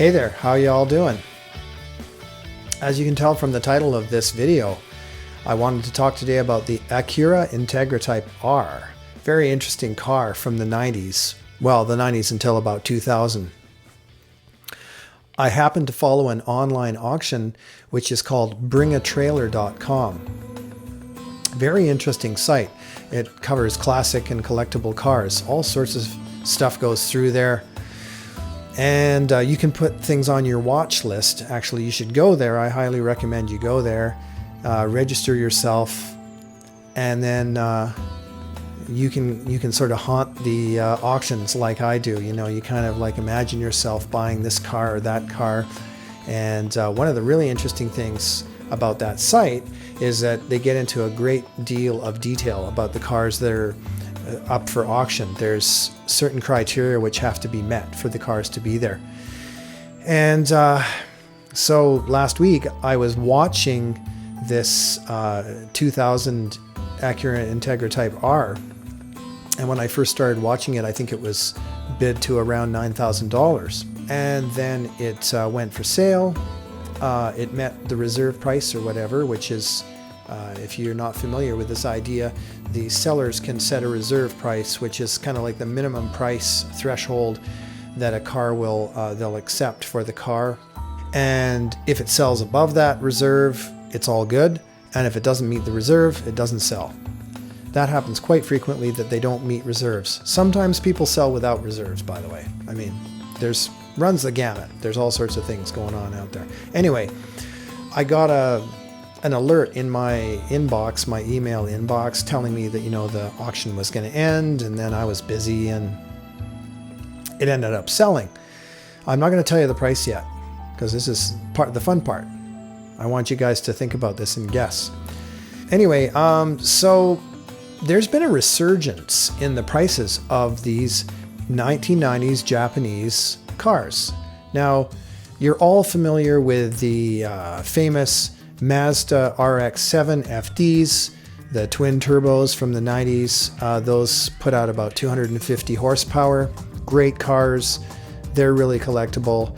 Hey there, how y'all doing? As you can tell from the title of this video, I wanted to talk today about the Acura Integra Type R. Very interesting car from the 90s. Well, the 90s until about 2000. I happened to follow an online auction which is called bringatrailer.com. Very interesting site. It covers classic and collectible cars. All sorts of stuff goes through there. And you can put things on your watch list. Actually, you should go there. I highly recommend you go there, register yourself, and then you can sort of haunt the auctions like I do. You know, you kind of like imagine yourself buying this car or that car. And one of the really interesting things about that site is that they get into a great deal of detail about the cars that are up for auction. There's certain criteria which have to be met for the cars to be there. And so last week I was watching this 2000 Acura Integra Type R, and when I first started watching it, I think it was bid to around $9,000, and then it went for sale. It met the reserve price or whatever, which is if you're not familiar with this idea, the sellers can set a reserve price, which is kind of like the minimum price threshold that a car will they'll accept for the car. And if it sells above that reserve, it's all good. And if it doesn't meet the reserve, it doesn't sell. That happens quite frequently, that they don't meet reserves. Sometimes people sell without reserves, by the way. I mean, runs the gamut. There's all sorts of things going on out there. Anyway, I got an alert in my inbox, my email inbox, telling me that, you know, the auction was going to end, and then I was busy and it ended up selling. I'm not going to tell you the price yet, because this is the fun part. I want you guys to think about this and guess. Anyway, so there's been a resurgence in the prices of these 1990s Japanese cars. Now, you're all familiar with the famous Mazda RX-7 FDs, the twin turbos from the 90s. Those put out about 250 horsepower. Great cars. They're really collectible.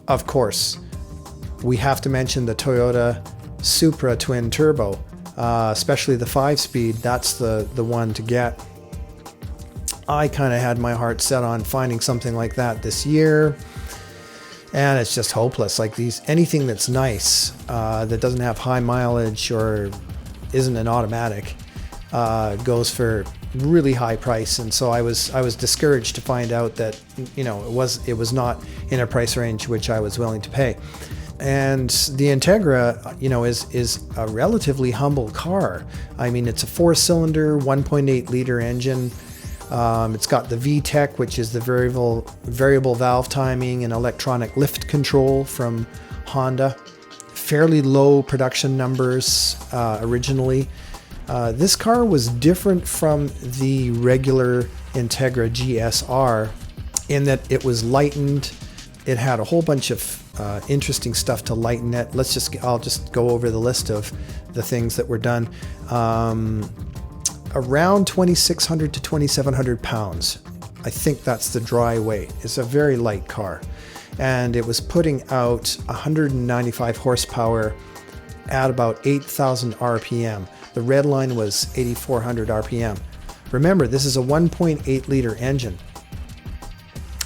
Of course, we have to mention the Toyota Supra twin turbo, especially the 5-speed. That's the one to get. I kind of had my heart set on finding something like that this year, and it's just hopeless. Like anything that's nice, that doesn't have high mileage or isn't an automatic, goes for really high price. And so I was discouraged to find out that, you know, it was not in a price range which I was willing to pay. And the Integra, you know, is a relatively humble car. I mean, it's a 4-cylinder, 1.8 liter engine. It's got the VTEC, which is the variable valve timing and electronic lift control from Honda. Fairly low production numbers originally. This car was different from the regular Integra GSR in that it was lightened. It had a whole bunch of interesting stuff to lighten it. I'll just go over the list of the things that were done. Around 2,600 to 2,700 pounds. I think that's the dry weight. It's a very light car. And it was putting out 195 horsepower at about 8,000 RPM. The red line was 8,400 RPM. Remember, this is a 1.8 liter engine.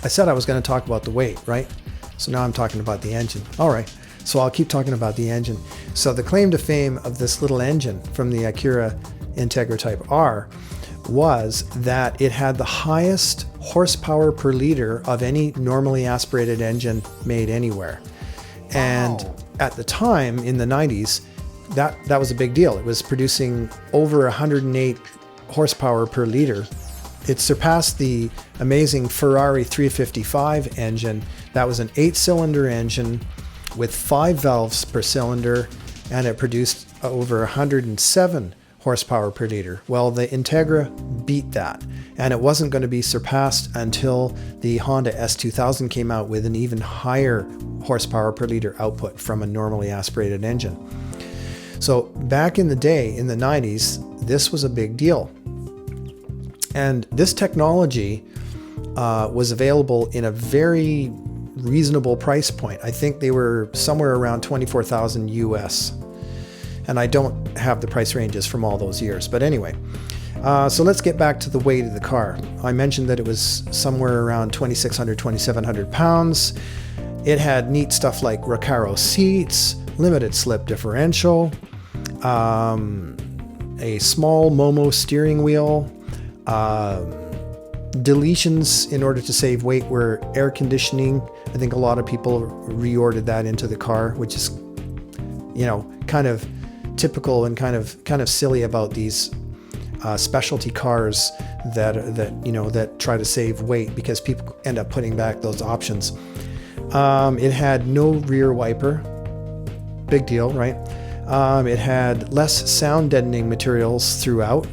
I said I was going to talk about the weight, right? So now I'm talking about the engine. All right, so I'll keep talking about the engine. So the claim to fame of this little engine from the Acura Integra Type R was that it had the highest horsepower per liter of any normally aspirated engine made anywhere. And at the time in the 90s, that was a big deal. It was producing over 108 horsepower per liter. It surpassed the amazing Ferrari 355 engine. That was an 8-cylinder engine with 5 valves per cylinder, and it produced over 107 horsepower per liter. Well, the Integra beat that, and it wasn't going to be surpassed until the Honda S2000 came out with an even higher horsepower per liter output from a normally aspirated engine. So back in the day, in the 90s, this was a big deal. And this technology was available in a very reasonable price point. I think they were somewhere around 24,000 US. And I don't have the price ranges from all those years. But anyway, so let's get back to the weight of the car. I mentioned that it was somewhere around 2,600, 2,700 pounds. It had neat stuff like Recaro seats, limited slip differential, a small Momo steering wheel. Deletions in order to save weight were air conditioning. I think a lot of people reordered that into the car, which is, you know, kind of typical and kind of silly about these specialty cars that try to save weight, because people end up putting back those options. It had no rear wiper. Big deal, right? It had less sound deadening materials throughout.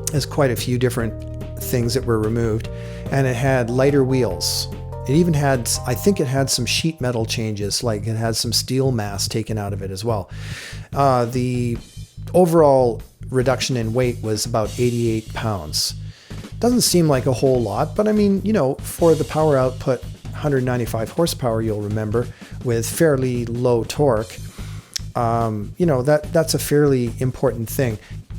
There's quite a few different things that were removed. And it had lighter wheels. It even had, I think it had some sheet metal changes, like it had some steel mass taken out of it as well. The overall reduction in weight was about 88 pounds. Doesn't seem like a whole lot, but I mean, you know, for the power output, 195 horsepower, you'll remember, with fairly low torque, you know, that's a fairly important thing.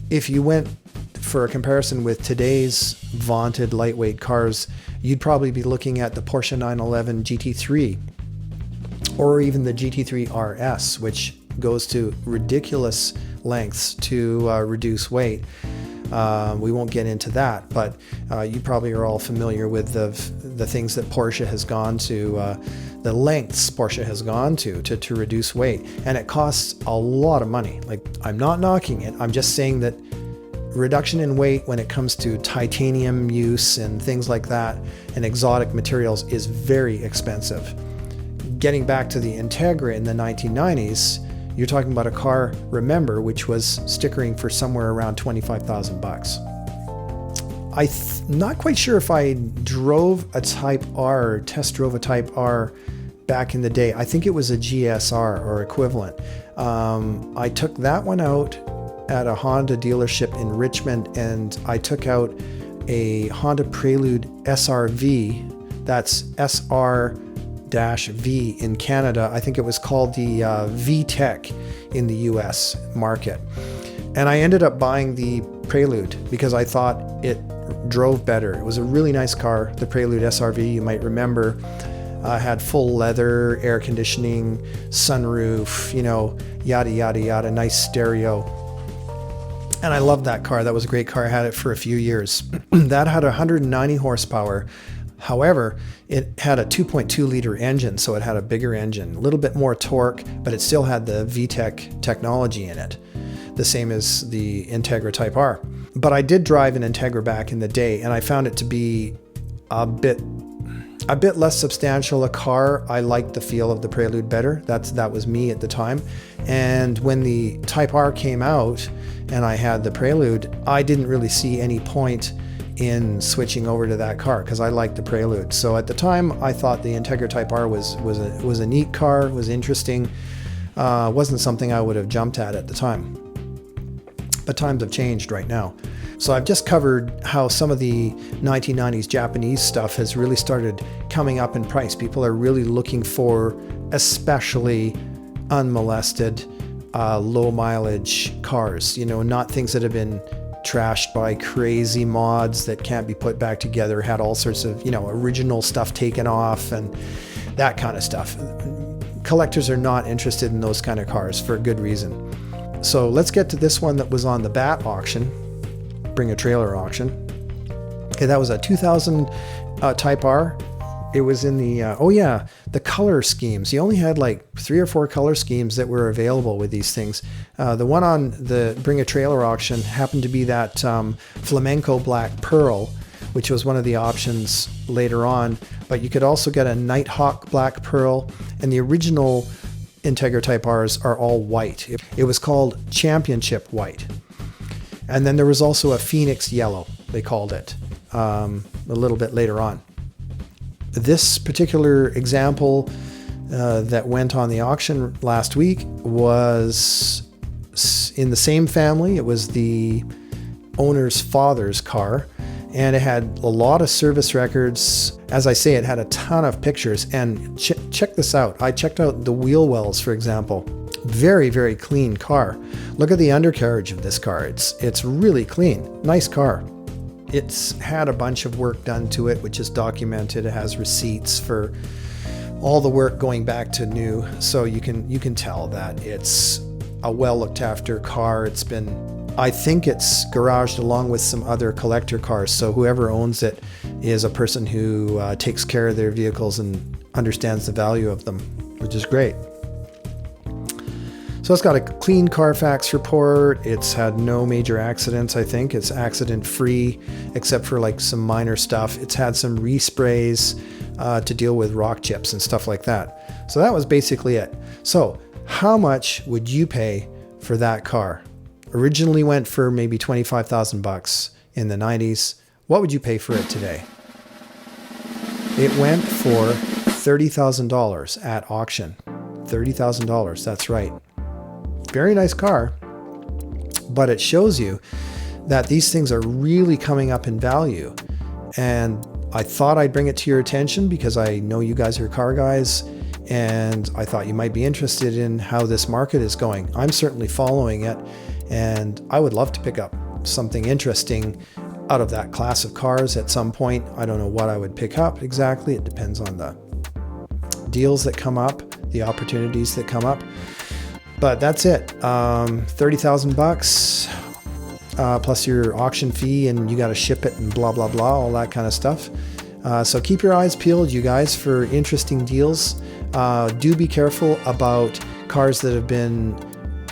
If you went for a comparison with today's vaunted lightweight cars, you'd probably be looking at the Porsche 911 GT3 or even the GT3 RS, which goes to ridiculous lengths to reduce weight. We won't get into that, but you probably are all familiar with the things that Porsche has gone to, the lengths Porsche has gone to reduce weight. And it costs a lot of money. Like, I'm not knocking it. I'm just saying that reduction in weight when it comes to titanium use and things like that and exotic materials is very expensive. Getting back to the Integra in the 1990s, you're talking about a car, remember, which was stickering for somewhere around 25,000 bucks. I'm not quite sure if I drove a Type R, test drove a Type R back in the day. I think it was a GSR or equivalent. I took that one out at a Honda dealership in Richmond, and I took out a Honda Prelude SRV. That's SR-V in Canada. I think it was called the VTEC in the US market. And I ended up buying the Prelude because I thought it drove better. It was a really nice car, the Prelude SRV, you might remember. Had full leather, air conditioning, sunroof, you know, yada, yada, yada, nice stereo. And I loved that car. That was a great car. I had it for a few years. That had 190 horsepower. However, it had a 2.2 liter engine, so it had a bigger engine, a little bit more torque, but it still had the VTEC technology in it, the same as the Integra Type R. But I did drive an Integra back in the day, and I found it to be a bit less substantial a car. I liked the feel of the Prelude better. That was me at the time. And when the Type R came out and I had the Prelude, I didn't really see any point in switching over to that car because I liked the Prelude. So at the time, I thought the Integra Type R was a neat car, was interesting. Wasn't something I would have jumped at the time. But times have changed right now. So I've just covered how some of the 1990s Japanese stuff has really started coming up in price. People are really looking for especially unmolested, low mileage cars, you know, not things that have been trashed by crazy mods that can't be put back together, had all sorts of, you know, original stuff taken off and that kind of stuff. Collectors are not interested in those kind of cars for a good reason. So let's get to this one that was on the BAT auction, Bring a Trailer auction. Okay, that was a 2000 Type R. It was in the, the color schemes. You only had like 3 or 4 color schemes that were available with these things. The one on the Bring a Trailer auction happened to be that flamenco black pearl, which was one of the options later on. But you could also get a Nighthawk black pearl, and the original Integra Type Rs are all white. It was called Championship White. And then there was also a Phoenix Yellow, they called it, a little bit later on. This particular example that went on the auction last week was in the same family. It was the owner's father's car, and it had a lot of service records. As I say, it had a ton of pictures, and check this out. I checked out the wheel wells, for example. Very, very clean car. Look at the undercarriage of this car. It's really clean. Nice car. It's had a bunch of work done to it, which is documented. It has receipts for all the work going back to new, so you can tell that it's a well looked after car. I think it's garaged along with some other collector cars, so whoever owns it is a person who takes care of their vehicles and understands the value of them, which is great. So it's got a clean Carfax report. It's had no major accidents, I think. It's accident free, except for like some minor stuff. It's had some resprays to deal with rock chips and stuff like that. So that was basically it. So how much would you pay for that car? Originally went for maybe 25,000 bucks in the 90s. What would you pay for it today? It went for $30,000 at auction. $30,000, that's right. Very nice car, but it shows you that these things are really coming up in value. And I thought I'd bring it to your attention because I know you guys are car guys, and I thought you might be interested in how this market is going. I'm certainly following it, and I would love to pick up something interesting out of that class of cars at some point. I don't know what I would pick up exactly. It depends on the deals that come up, the opportunities that come up. But that's it. 30,000 bucks plus your auction fee, and you got to ship it and blah, blah, blah, all that kind of stuff. So keep your eyes peeled, you guys, for interesting deals. Do be careful about cars that have been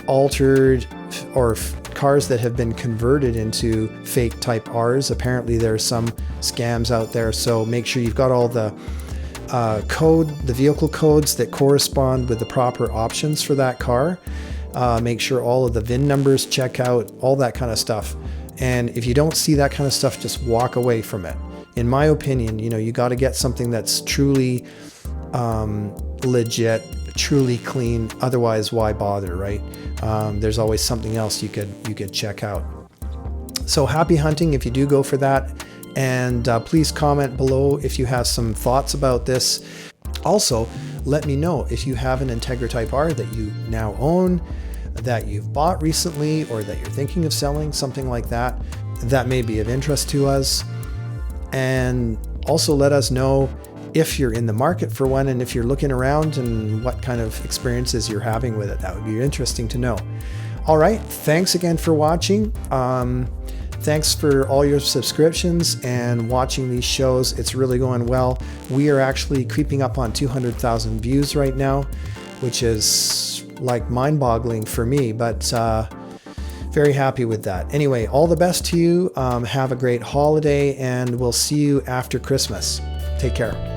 altered or cars that have been converted into fake Type Rs. Apparently there are some scams out there. So make sure you've got all the the vehicle codes that correspond with the proper options for that car. Make sure all of the VIN numbers check out, all that kind of stuff. And if you don't see that kind of stuff, just walk away from it. In my opinion, you got to get something that's truly legit, truly clean. Otherwise, why bother, right? There's always something else you could check out. So happy hunting if you do go for that. And please comment below if you have some thoughts about this. Also, let me know if you have an Integra Type R that you now own, that you've bought recently, or that you're thinking of selling, something like that. That may be of interest to us. And also let us know if you're in the market for one, and if you're looking around, and what kind of experiences you're having with it. That would be interesting to know. All right, thanks again for watching. Thanks for all your subscriptions and watching these shows. It's really going well. We are actually creeping up on 200,000 views right now, which is like mind-boggling for me, but very happy with that. Anyway, all the best to you. Have a great holiday, and we'll see you after Christmas. Take care.